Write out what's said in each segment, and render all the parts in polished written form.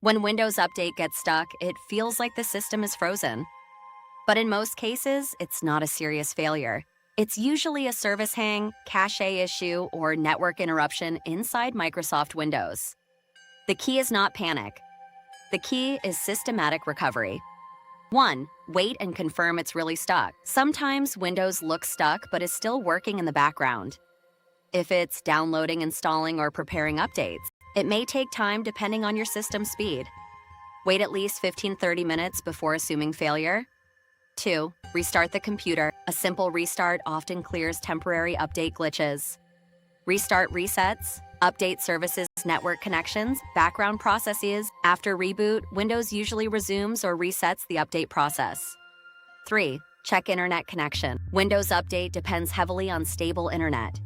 When Windows Update gets stuck, it feels like the system is frozen. But in most cases, it's not a serious failure. It's usually a service hang, cache issue, or network interruption inside Microsoft Windows. The key is not panic. The key is systematic recovery. 1. Wait and confirm it's really stuck. Sometimes Windows looks stuck but is still working in the background. If it's downloading, installing, or preparing updates, it may take time depending on your system speed. Wait at least 15-30 minutes before assuming failure. 2. Restart the computer. A simple restart often clears temporary update glitches. Restart resets, update services, network connections, background processes. After reboot, Windows usually resumes or resets the update process. 3. Check internet connection. Windows Update depends heavily on stable internet.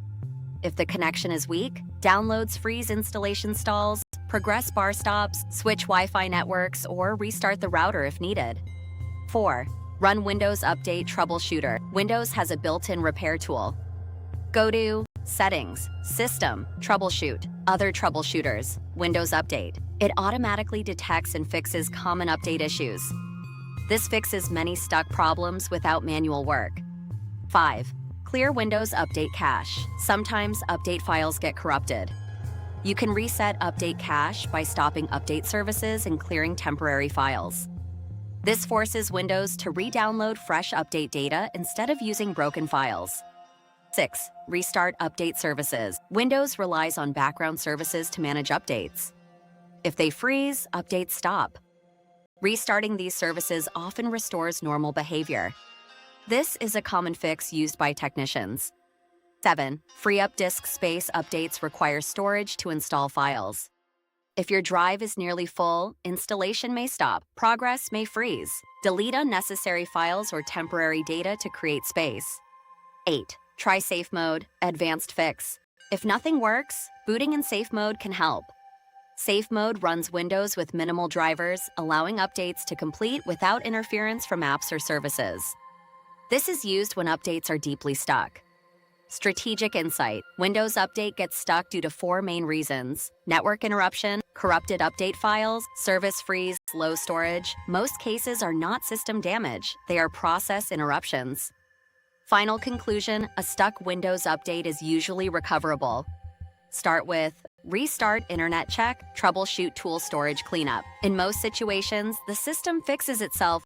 If the connection is weak, downloads freeze, installation stalls, progress bar stops, switch Wi-Fi networks, or restart the router if needed. 4. Run Windows Update Troubleshooter. Windows has a built-in repair tool. Go to Settings, System, Troubleshoot, Other Troubleshooters, Windows Update. It automatically detects and fixes common update issues. This fixes many stuck problems without manual work. 5. Clear Windows Update cache. Sometimes update files get corrupted. You can reset update cache by stopping update services and clearing temporary files. This forces Windows to re-download fresh update data instead of using broken files. 6. Restart update services. Windows relies on background services to manage updates. If they freeze, updates stop. Restarting these services often restores normal behavior. This is a common fix used by technicians. 7. Free up disk space. Updates require storage to install files. If your drive is nearly full, installation may stop, progress may freeze. Delete unnecessary files or temporary data to create space. 8. Try safe mode, advanced fix. If nothing works, booting in safe mode can help. Safe mode runs Windows with minimal drivers, allowing updates to complete without interference from apps or services. This is used when updates are deeply stuck. Strategic insight. Windows Update gets stuck due to 4 main reasons: network interruption, corrupted update files, service freeze, low storage. Most cases are not system damage, they are process interruptions. Final conclusion, a stuck Windows Update is usually recoverable. Start with restart, internet check, troubleshoot, tool storage cleanup. In most situations, the system fixes itself